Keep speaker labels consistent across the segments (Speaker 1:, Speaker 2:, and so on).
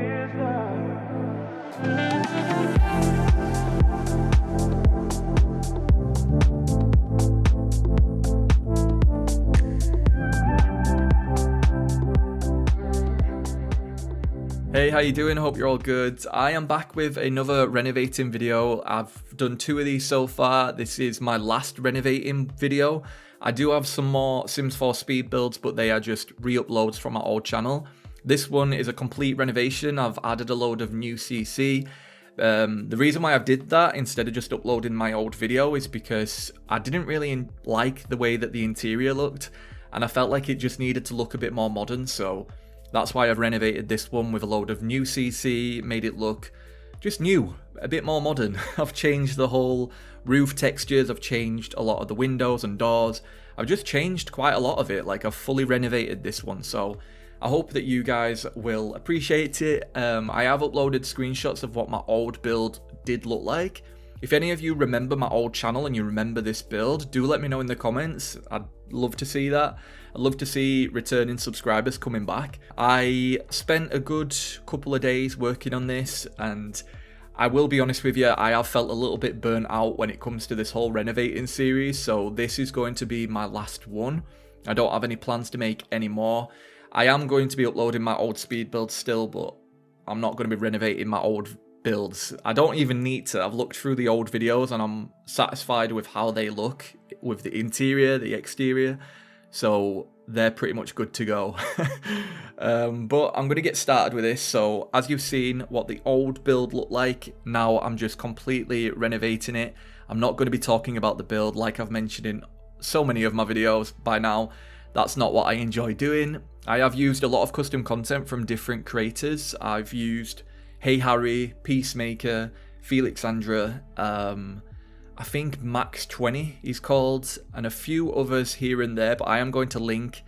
Speaker 1: Hey, how you doing? Hope you're all good. I am back with another renovating video. I've done 2 of these so far. This is my last renovating video. I do have some more Sims 4 speed builds, but they are just re-uploads from my old channel. This one is a complete renovation. I've added a load of new CC. The reason why I did that instead of just uploading my old video is because I didn't really like the way that the interior looked, and I felt like it just needed to look a bit more modern, so that's why I've renovated this one with a load of new CC, made it look just new, a bit more modern. I've changed the whole roof textures, I've changed a lot of the windows and doors. I've just changed quite a lot of it, like I've fully renovated this one, so I hope that you guys will appreciate it. I have uploaded screenshots of what my old build did look like. If any of you remember my old channel and you remember this build, do let me know in the comments. I'd love to see that. I'd love to see returning subscribers coming back. I spent a good couple of days working on this, and I will be honest with you, I have felt a little bit burnt out when it comes to this whole renovating series, so this is going to be my last one. I don't have any plans to make any more. I am going to be uploading my old speed builds still, but I'm not going to be renovating my old builds. I don't even need to. I've looked through the old videos and I'm satisfied with how they look with the interior, the exterior, so they're pretty much good to go. But I'm going to get started with this. So as you've seen what the old build looked like, now I'm just completely renovating it. I'm not going to be talking about the build like I've mentioned in so many of my videos by now. That's not what I enjoy doing. I have used a lot of custom content from different creators. I've used Hey Harry, Peacemaker, Felixandra, I think Max20 he's called, and a few others here and there, but I am going to link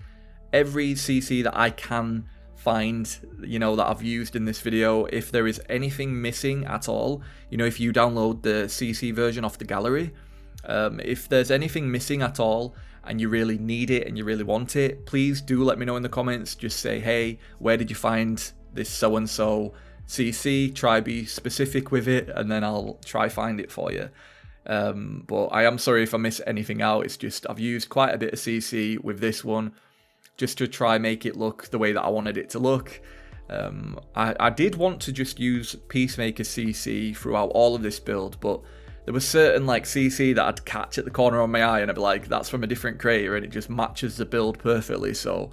Speaker 1: every CC that I can find, you know, that I've used in this video. If there is anything missing at all, you know, if you download the CC version off the gallery, if there's anything missing at all and you really need it and you really want it, please do let me know in the comments. Just say, hey, where did you find this so-and-so CC? Try be specific with it, and then I'll try find it for you. But I am sorry if I miss anything out. It's just I've used quite a bit of CC with this one just to try make it look the way that I wanted it to look. I did want to just use Peacemaker CC throughout all of this build, but there was certain like CC that I'd catch at the corner of my eye and I'd be like, that's from a different creator and it just matches the build perfectly, so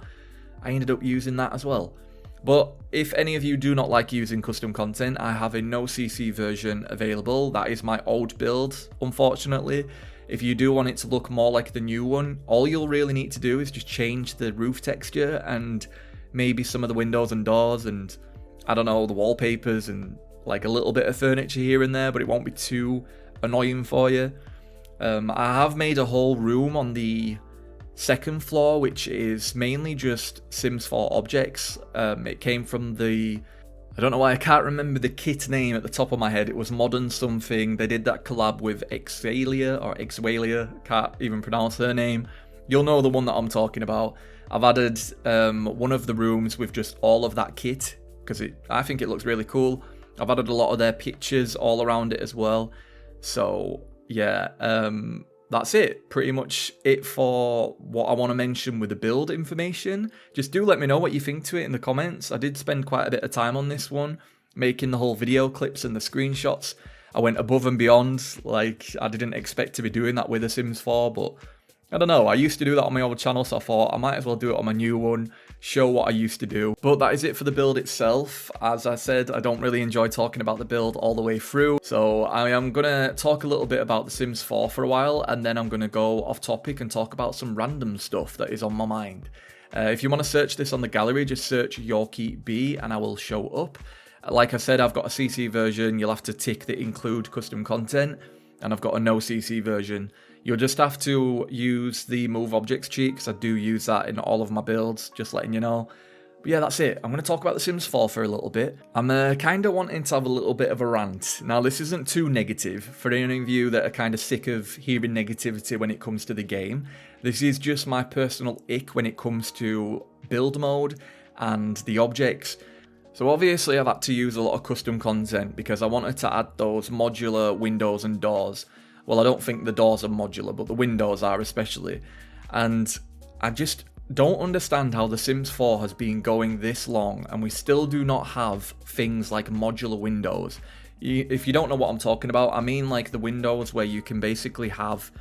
Speaker 1: I ended up using that as well. But if any of you do not like using custom content, I have a no CC version available. That is my old build, unfortunately. If you do want it to look more like the new one, all you'll really need to do is just change the roof texture and maybe some of the windows and doors and, I don't know, the wallpapers and like a little bit of furniture here and there, but it won't be too annoying for you. I have made a whole room on the second floor, which is mainly just Sims 4 objects. It came from the, I don't know why I can't remember the kit name at the top of my head. It was Modern something. They did that collab with Exwalia, can't even pronounce her name. You'll know the one that I'm talking about. I've added one of the rooms with just all of that kit because I think it looks really cool. I've added a lot of their pictures all around it as well. So yeah, that's it. Pretty much it for what I want to mention with the build information. Just do let me know what you think to it in the comments. I did spend quite a bit of time on this one, making the whole video clips and the screenshots. I went above and beyond. Like, I didn't expect to be doing that with a Sims 4, but I don't know. I used to do that on my old channel, so I thought I might as well do it on my new one, show what I used to do. But that is it for the build itself. As I said, I don't really enjoy talking about the build all the way through, so I am going to talk a little bit about The Sims 4 for a while, and then I'm going to go off topic and talk about some random stuff that is on my mind. If you want to search this on the gallery, just search YorkieB and I will show up. Like I said, I've got a CC version. You'll have to tick the include custom content, and I've got a no CC version. You'll just have to use the move objects cheat, because I do use that in all of my builds, just letting you know. But yeah, that's it. I'm going to talk about The Sims 4 for a little bit. I'm kind of wanting to have a little bit of a rant. Now, this isn't too negative. For any of you that are kind of sick of hearing negativity when it comes to the game, this is just my personal ick when it comes to build mode and the objects. So obviously I've had to use a lot of custom content because I wanted to add those modular windows and doors. Well, I don't think the doors are modular, but the windows are especially. And I just don't understand how The Sims 4 has been going this long and we still do not have things like modular windows. If you don't know what I'm talking about, I mean like the windows where you can basically have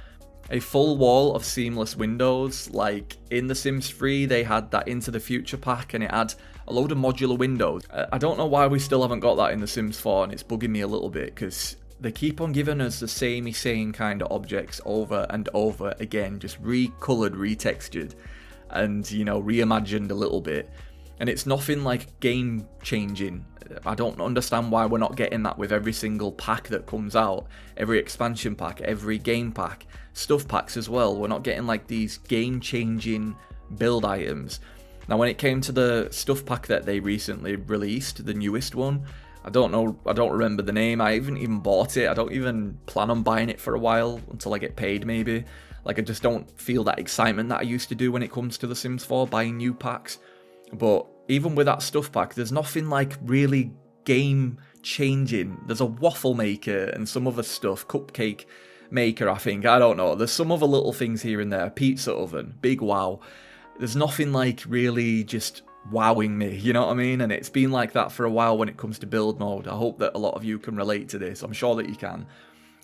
Speaker 1: a full wall of seamless windows. Like in The Sims 3 they had that Into the Future pack and it had a load of modular windows. I don't know why we still haven't got that in The Sims 4, and it's bugging me a little bit because they keep on giving us the same kind of objects over and over again, just recolored, retextured, and reimagined a little bit. And it's nothing like game changing. I don't understand why we're not getting that with every single pack that comes out, every expansion pack, every game pack, stuff packs as well. We're not getting like these game changing build items. Now when it came to the stuff pack that they recently released, the newest one, I don't remember the name. I haven't even bought it. I don't even plan on buying it for a while until I get paid maybe. Like I just don't feel that excitement that I used to do when it comes to The Sims 4 buying new packs. But even with that stuff pack, there's nothing like really game changing. There's a waffle maker and some other stuff, cupcake maker I think, I don't know. There's some other little things here and there, pizza oven, big wow. There's nothing like really just wowing me, you know what I mean? And it's been like that for a while when it comes to build mode. I hope that a lot of you can relate to this. I'm sure that you can.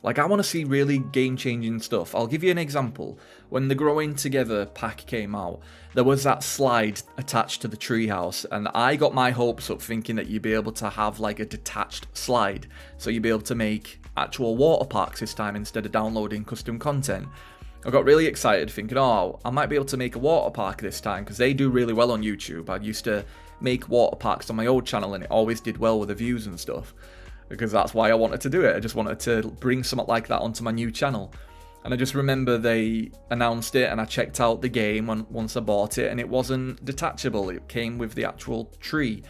Speaker 1: Like I want to see really game-changing stuff. I'll give you an example. When the Growing Together pack came out, there was that slide attached to the treehouse, and I got my hopes up thinking that you'd be able to have like a detached slide, so you'd be able to make actual water parks this time instead of downloading custom content. I got really excited thinking, oh, I might be able to make a water park this time, because they do really well on YouTube. I used to make water parks on my old channel and it always did well with the views and stuff, because that's why I wanted to do it. I just wanted to bring something like that onto my new channel. And I just remember they announced it and I checked out the game once I bought it, and it wasn't detachable. It came with the actual tree.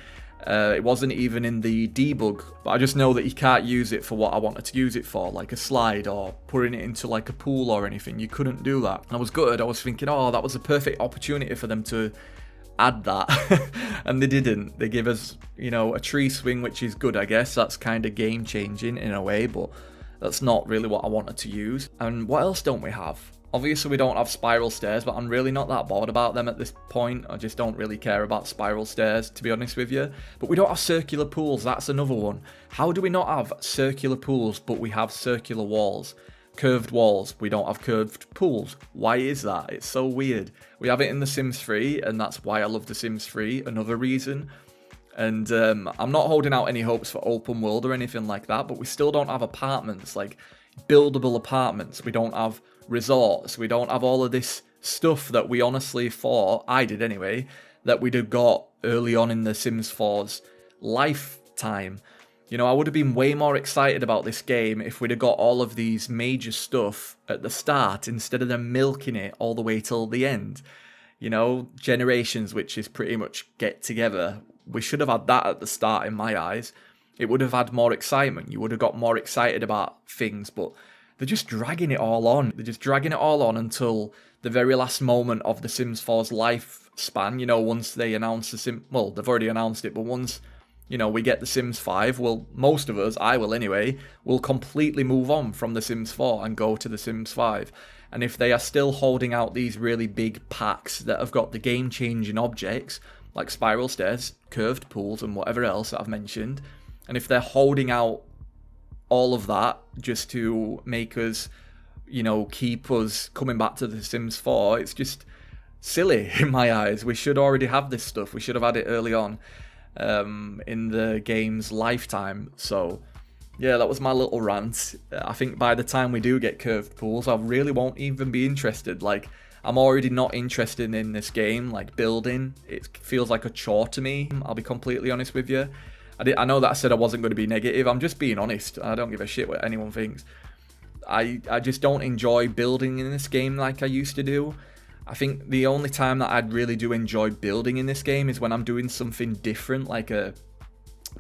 Speaker 1: It wasn't even in the debug, but I just know that you can't use it for what I wanted to use it for, like a slide or putting it into like a pool or anything. You couldn't do that. I was gutted. I was thinking, oh, that was a perfect opportunity for them to add that. And they didn't. They give us, a tree swing, which is good, I guess. That's kind of game changing in a way, but that's not really what I wanted to use. And what else don't we have? Obviously we don't have spiral stairs, but I'm really not that bothered about them at this point. I just don't really care about spiral stairs, to be honest with you. But we don't have circular pools, that's another one. How do we not have circular pools, but we have circular walls? Curved walls, we don't have curved pools. Why is that? It's so weird. We have it in The Sims 3, and that's why I love The Sims 3, another reason. And I'm not holding out any hopes for open world or anything like that, but we still don't have apartments, like buildable apartments. We don't have resorts. We don't have all of this stuff that we honestly thought, I did anyway, that we'd have got early on in The Sims 4's lifetime. I would have been way more excited about this game if we'd have got all of these major stuff at the start instead of them milking it all the way till the end. Generations, which is pretty much get together. We should have had that at the start in my eyes. It would have had more excitement. You would have got more excited about things, but they're just dragging it all on. They're just dragging it all on until the very last moment of The Sims 4's lifespan. Once they announce well, they've already announced it, but once, we get The Sims 5, well, most of us, I will anyway, will completely move on from The Sims 4 and go to The Sims 5. And if they are still holding out these really big packs that have got the game-changing objects, like spiral stairs, curved pools, and whatever else that I've mentioned, and if they're holding out all of that just to make us, keep us coming back to The Sims 4, it's just silly in my eyes. We should already have this stuff. We should have had it early on in the game's lifetime. So, yeah, that was my little rant. I think by the time we do get curved pools, I really won't even be interested. Like, I'm already not interested in this game, like building. It feels like a chore to me, I'll be completely honest with you. I know that I said I wasn't going to be negative. I'm just being honest. I don't give a shit what anyone thinks. I just don't enjoy building in this game like I used to do. I think the only time that I'd really do enjoy building in this game is when I'm doing something different, like a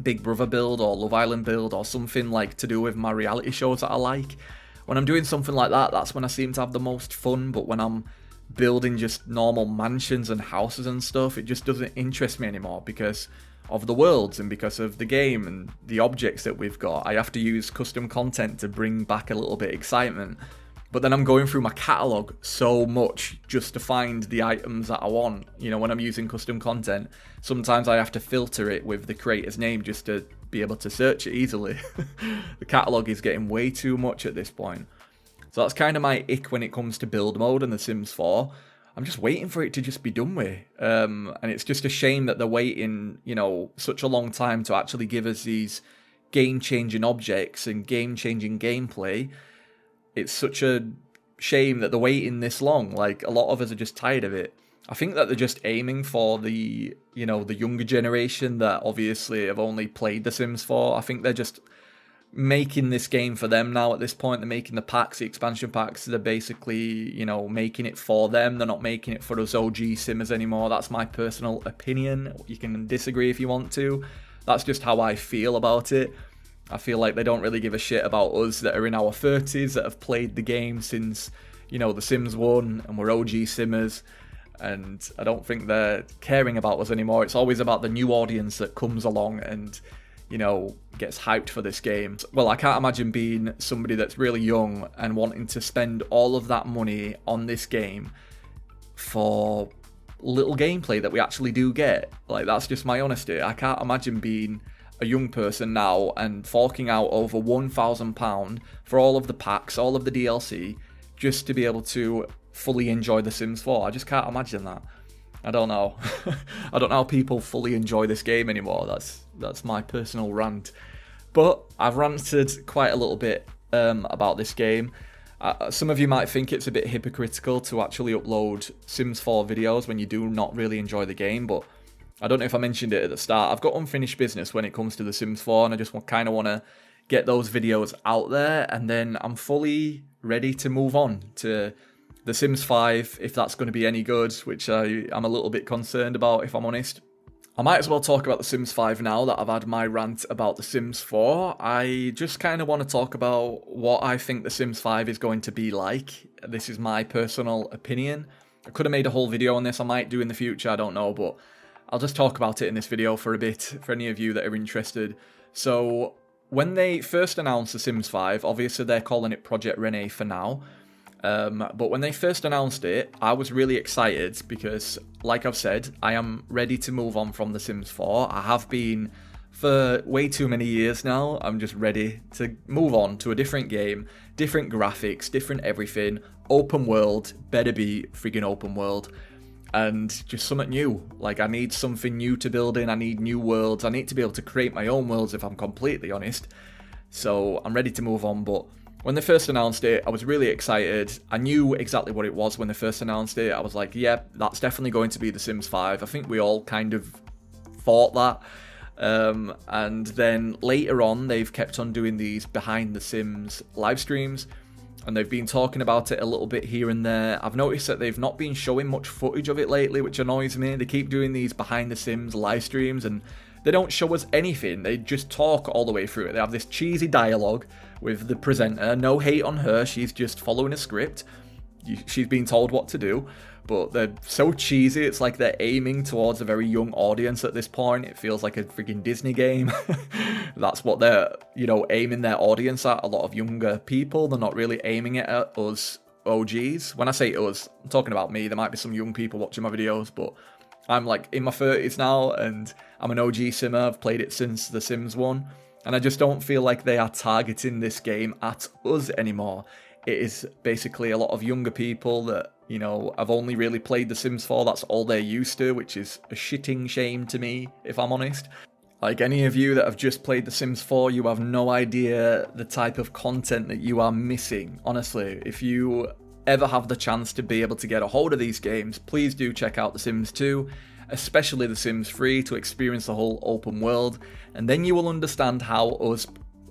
Speaker 1: Big Brother build or Love Island build or something like to do with my reality shows that I like. When I'm doing something like that, that's when I seem to have the most fun. But when I'm building just normal mansions and houses and stuff. It just doesn't interest me anymore because of the worlds and because of the game and the objects that we've got. I have to use custom content to bring back a little bit of excitement. But then I'm going through my catalogue so much just to find the items that I want. You know, when I'm using custom content, sometimes I have to filter it with the creator's name just to be able to search it easily. The catalogue is getting way too much at this point. So that's kind of my ick when it comes to build mode and The Sims 4. I'm just waiting for it to just be done with. And it's just a shame that they're waiting, you know, such a long time to actually give us these game-changing objects and game-changing gameplay. It's such a shame that they're waiting this long. Like, a lot of us are just tired of it. I think that they're just aiming for the, you know, the younger generation that obviously have only played The Sims 4. I think they're just making this game for them now at this point. They're making the packs, the expansion packs. They're basically, you know, making it for them. They're not making it for us OG Simmers anymore. That's my personal opinion. You can disagree if you want to. That's just how I feel about it. I feel like they don't really give a shit about us that are in our 30s, that have played the game since, you know, The Sims 1, and we're OG Simmers, and I don't think they're caring about us anymore. It's always about the new audience that comes along and, you know, gets hyped for this game. Well, I can't imagine being somebody that's really young and wanting to spend all of that money on this game for little gameplay that we actually do get. Like, that's just my honesty. I can't imagine being a young person now and forking out over £1,000 for all of the packs, all of the DLC, just to be able to fully enjoy The Sims 4. I just can't imagine that. I don't know. I don't know how people fully enjoy this game anymore. That's my personal rant. But I've ranted quite a little bit about this game. Some of you might think it's a bit hypocritical to actually upload Sims 4 videos when you do not really enjoy the game, but I don't know if I mentioned it at the start. I've got unfinished business when it comes to The Sims 4, and I just kind of want to get those videos out there, and then I'm fully ready to move on to The Sims 5, if that's going to be any good, which I'm a little bit concerned about, if I'm honest. I might as well talk about The Sims 5 now that I've had my rant about The Sims 4. I just kind of want to talk about what I think The Sims 5 is going to be like. This is my personal opinion. I could have made a whole video on this. I might do in the future, I don't know, but I'll just talk about it in this video for a bit, for any of you that are interested. So, when they first announced The Sims 5, obviously they're calling it Project Rene for now, but when they first announced it, I was really excited because, like I've said, I am ready to move on from The Sims 4. I have been for way too many years now. I'm just ready to move on to a different game, different graphics, different everything, open world, better be friggin' open world. And just something new. Like, I need something new to build in. I need new worlds. I need to be able to create my own worlds, if I'm completely honest. So I'm ready to move on. But when they first announced it, I was really excited. I knew exactly what it was when they first announced it. I was like, yeah, that's definitely going to be The Sims 5. I think we all kind of thought that. And then later on, they've kept on doing these behind the Sims live streams. And they've been talking about it a little bit here and there. I've noticed that they've not been showing much footage of it lately, which annoys me. They keep doing these behind the Sims live streams and they don't show us anything. They just talk all the way through it. They have this cheesy dialogue with the presenter. No hate on her. She's just following a script. She's being told what to do. But they're so cheesy. It's like they're aiming towards a very young audience at this point. It feels like a freaking Disney game. That's what they're, you know, aiming their audience at. A lot of younger people. They're not really aiming it at us OGs. When I say us, I'm talking about me. There might be some young people watching my videos, but I'm like in my 30s now and I'm an OG Simmer. I've played it since The Sims 1. And I just don't feel like they are targeting this game at us anymore. It is basically a lot of younger people that, you know, have only really played The Sims 4. That's all they're used to, which is a shitting shame to me, if I'm honest. Like, any of you that have just played The Sims 4, you have no idea the type of content that you are missing. Honestly, if you ever have the chance to be able to get a hold of these games, please do check out The Sims 2, especially The Sims 3, to experience the whole open world. And then you will understand how us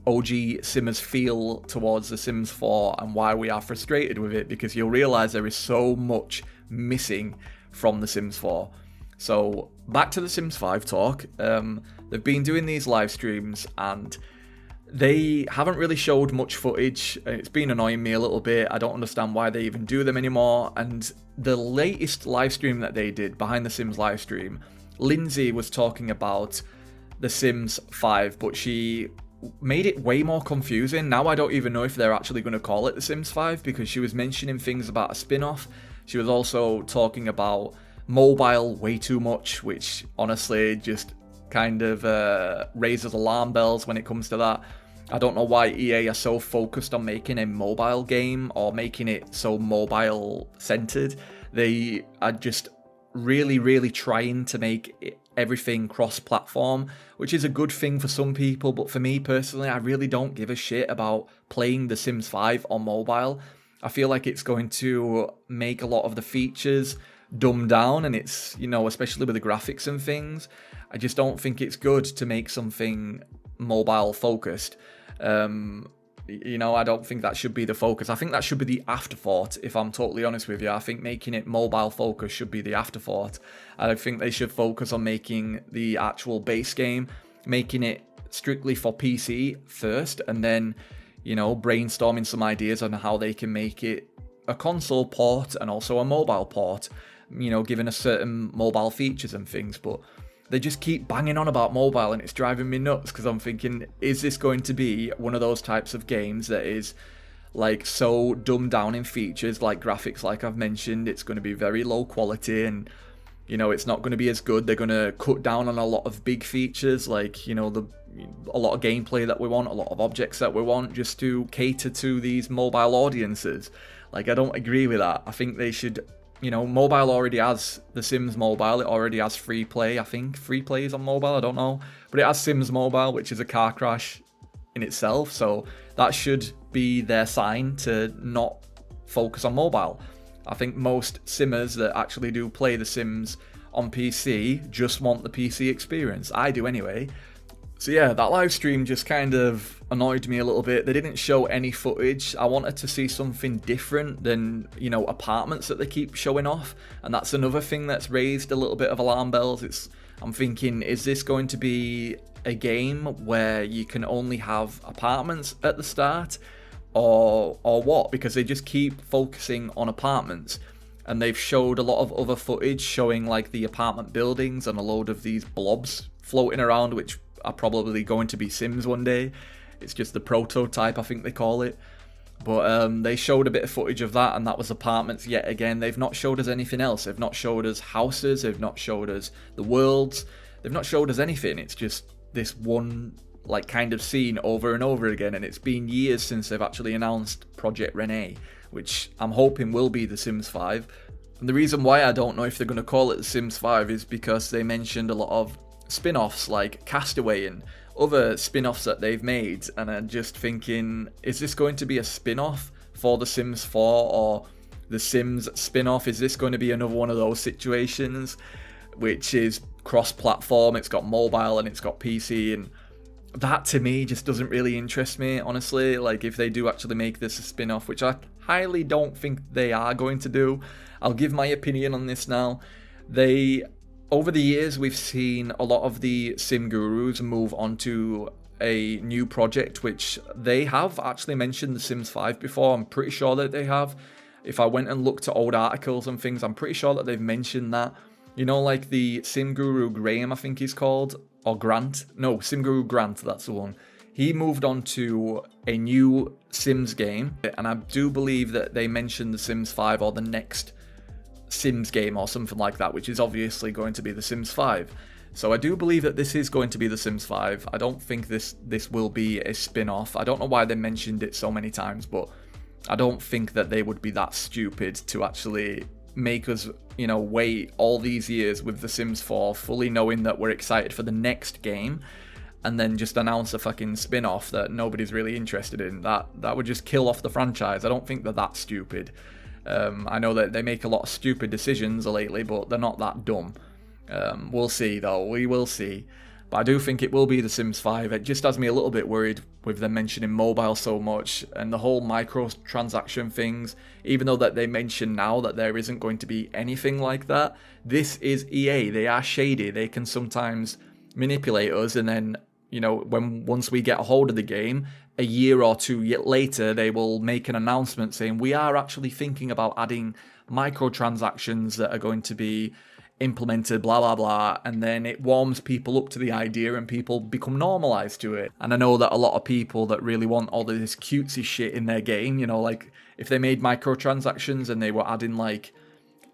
Speaker 1: OG Simmers feel towards The Sims 4 and why we are frustrated with it, because you'll realise there is so much missing from The Sims 4. So, back to The Sims 5 talk. They've been doing these live streams and They haven't really showed much footage. It's been annoying me a little bit. I don't understand why they even do them anymore. And the latest live stream that they did, Behind the Sims live stream, Lindsay was talking about The Sims 5, but she made it way more confusing. Now I don't even know if they're actually going to call it The Sims 5, because she was mentioning things about a spin-off. She was also talking about mobile way too much, which honestly just kind of raises alarm bells when it comes to that. I don't know why EA are so focused on making a mobile game or making it so mobile centered. They are just really trying to make everything cross-platform, which is a good thing for some people, but for me personally, I really don't give a shit about playing The Sims 5 on mobile. I feel like it's going to make a lot of the features dumbed down, and it's, you know, especially with the graphics and things, I just don't think it's good to make something mobile focused. You know, I don't think that should be the focus. I think that should be the afterthought, if I'm totally honest with you. I think making it mobile focused should be the afterthought. I think they should focus on making the actual base game, making it strictly for PC first, and then, you know, brainstorming some ideas on how they can make it a console port and also a mobile port, you know, given a certain mobile features and things. But they just keep banging on about mobile, and it's driving me nuts, because I'm thinking, is this going to be one of those types of games that is like so dumbed down in features, like graphics, like I've mentioned? It's going to be very low quality, and, you know, it's not going to be as good. They're going to cut down on a lot of big features, like, you know, a lot of gameplay that we want, a lot of objects that we want, just to cater to these mobile audiences. Like, I don't agree with that. I think they should, you know, mobile already has The Sims Mobile. It already has free play. I think free play is on mobile. I don't know. But it has Sims Mobile, which is a car crash in itself. So that should be their sign to not focus on mobile. I think most simmers that actually do play The Sims on PC just want the PC experience. I do anyway. So yeah, that live stream just kind of annoyed me a little bit. They didn't show any footage. I wanted to see something different than, you know, apartments that they keep showing off. And that's another thing that's raised a little bit of alarm bells. I'm thinking, is this going to be a game where you can only have apartments at the start? Or what? Because they just keep focusing on apartments. And they've showed a lot of other footage showing like the apartment buildings and a load of these blobs floating around, which are probably going to be Sims one day. It's just the prototype, I think they call it. But they showed a bit of footage of that, and that was apartments yet again. They've not showed us anything else. They've not showed us houses. They've not showed us the worlds. They've not showed us anything. It's just this one like kind of scene over and over again, and it's been years since they've actually announced Project Renee, which I'm hoping will be The Sims 5. And the reason why I don't know if they're going to call it The Sims 5 is because they mentioned a lot of spin-offs like Castaway and other spin-offs that they've made, and I'm just thinking, is this going to be a spin-off for The Sims 4 or The Sims spin-off? Is this going to be another one of those situations which is cross-platform? It's got mobile and it's got PC, and that to me just doesn't really interest me, honestly. Like, if they do actually make this a spin-off, which I highly don't think they are going to do, I'll give my opinion on this now. Over the years, we've seen a lot of the sim gurus move on to a new project, which they have actually mentioned The Sims 5 before. I'm pretty sure that they have. If I went and looked at old articles and things, I'm pretty sure that they've mentioned that. You know, like the sim guru Graham, I think he's called, or Grant. No, sim guru Grant, that's the one. He moved on to a new Sims game, and I do believe that they mentioned The Sims 5 or the next Sims game or something like that, which is obviously going to be The Sims 5. So I do believe that this is going to be The Sims 5. I don't think this will be a spin-off. I don't know why they mentioned it so many times, but I don't think that they would be that stupid to actually make us, you know, wait all these years with The Sims 4, fully knowing that we're excited for the next game, and then just announce a fucking spin-off that nobody's really interested in. That would just kill off the franchise. I don't think they're that stupid. I know that they make a lot of stupid decisions lately, but they're not that dumb. We'll see, though. We will see. But I do think it will be The Sims 5. It just has me a little bit worried with them mentioning mobile so much, and the whole microtransaction things. Even though that they mention now that there isn't going to be anything like that, this is EA. They are shady. They can sometimes manipulate us and then once we get a hold of the game, a year or two later, they will make an announcement saying we are actually thinking about adding microtransactions that are going to be implemented, blah blah blah, and then it warms people up to the idea and people become normalized to it. And I know that a lot of people that really want all of this cutesy shit in their game, like if they made microtransactions and they were adding like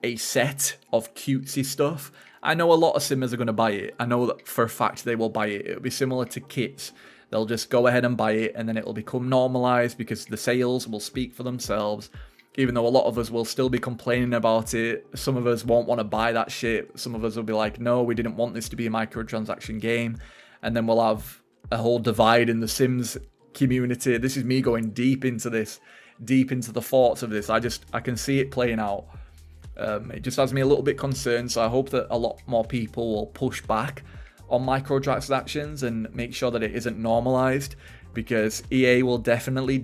Speaker 1: a set of cutesy stuff, I know a lot of simmers are going to buy it. I know that for a fact they will buy it. It'll be similar to kits. They'll just go ahead and buy it, and then it'll become normalized because the sales will speak for themselves. Even though a lot of us will still be complaining about it, some of us won't want to buy that shit. Some of us will be like, no, we didn't want this to be a microtransaction game. And then we'll have a whole divide in the Sims community. This is me going deep into this, deep into the thoughts of this. I can see it playing out. It just has me a little bit concerned, so I hope that a lot more people will push back on microtransactions and make sure that it isn't normalized, because EA will definitely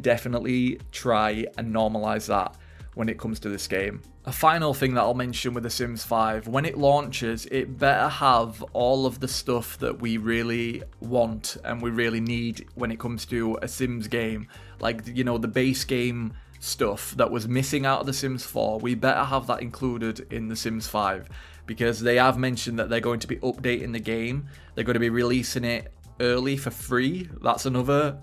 Speaker 1: try and normalize that when it comes to this game. A final thing that I'll mention with The Sims 5, when it launches, it better have all of the stuff that we really want and we really need when it comes to a Sims game. Like, the base game stuff that was missing out of The Sims 4, we better have that included in The Sims 5, because they have mentioned that they're going to be updating the game. They're going to be releasing it early for free. That's another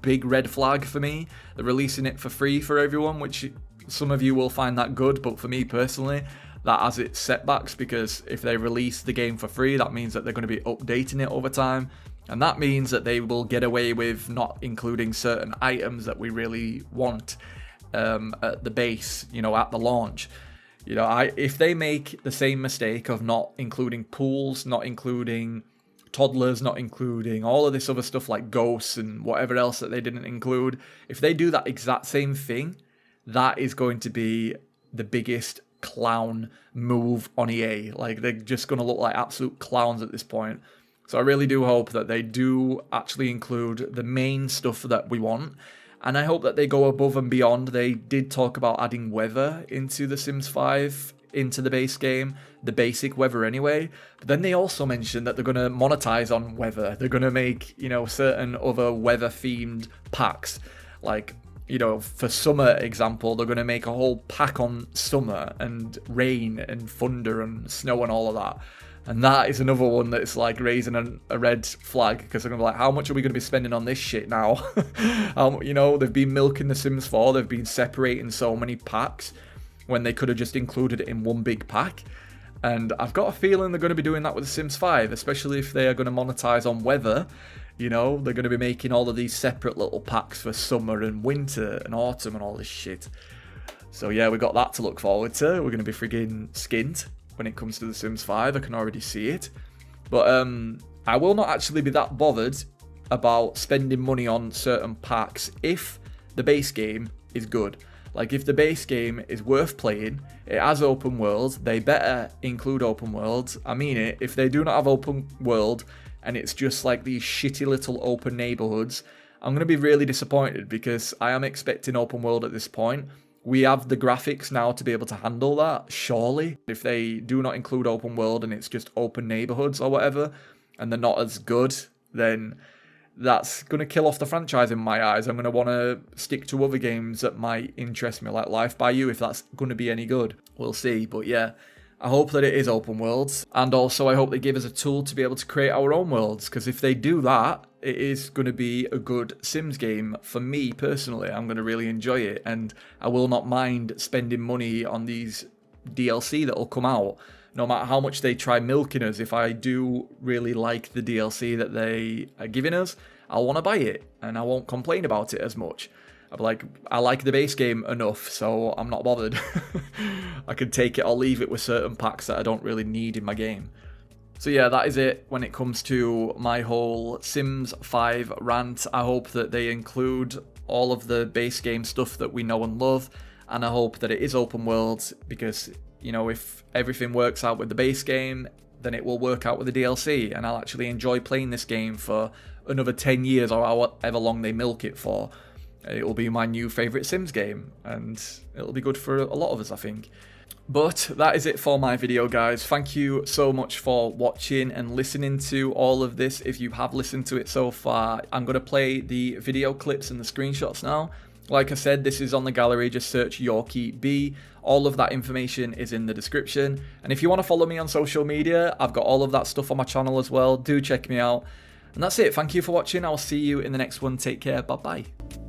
Speaker 1: big red flag for me. They're releasing it for free for everyone, which some of you will find that good, but for me personally, that has its setbacks, because if they release the game for free, that means that they're going to be updating it over time, and that means that they will get away with not including certain items that we really want at the base, at the launch. If they make the same mistake of not including pools, not including toddlers, not including all of this other stuff like ghosts and whatever else that they didn't include, if they do that exact same thing, that is going to be the biggest clown move on EA. Like, they're just going to look like absolute clowns at this point. So I really do hope that they do actually include the main stuff that we want. And I hope that they go above and beyond. They did talk about adding weather into The Sims 5, into the base game, the basic weather anyway. But then they also mentioned that they're going to monetize on weather. They're going to make, certain other weather-themed packs. Like, for summer example, they're going to make a whole pack on summer and rain and thunder and snow and all of that. And that is another one that's like raising a red flag, because they're going to be like, how much are we going to be spending on this shit now? They've been milking The Sims 4, they've been separating so many packs when they could have just included it in one big pack. And I've got a feeling they're going to be doing that with The Sims 5, especially if they are going to monetize on weather. They're going to be making all of these separate little packs for summer and winter and autumn and all this shit. So yeah, we got that to look forward to. We're going to be friggin' skint when it comes to The Sims 5, I can already see it. But I will not actually be that bothered about spending money on certain packs if the base game is good. Like, if the base game is worth playing, it has open world, they better include open world. I mean it, if they do not have open world and it's just like these shitty little open neighborhoods, I'm going to be really disappointed, because I am expecting open world at this point. We have the graphics now to be able to handle that, surely. If they do not include open world and it's just open neighborhoods or whatever, and they're not as good, then that's going to kill off the franchise in my eyes. I'm going to want to stick to other games that might interest me, like Life by You, if that's going to be any good. We'll see, but yeah. I hope that it is open worlds, and also I hope they give us a tool to be able to create our own worlds, because if they do that, it is going to be a good Sims game for me personally. I'm going to really enjoy it, and I will not mind spending money on these DLC that will come out. No matter how much they try milking us, if I do really like the DLC that they are giving us, I'll want to buy it, and I won't complain about it as much. I'll be like, I like the base game enough, so I'm not bothered. I can take it or leave it with certain packs that I don't really need in my game. So yeah, that is it when it comes to my whole Sims 5 rant. I hope that they include all of the base game stuff that we know and love, and I hope that it is open world, because, if everything works out with the base game, then it will work out with the DLC, and I'll actually enjoy playing this game for another 10 years or however long they milk it for. It will be my new favourite Sims game, and it'll be good for a lot of us, I think. But that is it for my video, guys. Thank you so much for watching and listening to all of this. If you have listened to it so far, I'm going to play the video clips and the screenshots now. Like I said, this is on the gallery. Just search YorkieB. All of that information is in the description. And if you want to follow me on social media, I've got all of that stuff on my channel as well. Do check me out. And that's it. Thank you for watching. I'll see you in the next one. Take care. Bye-bye.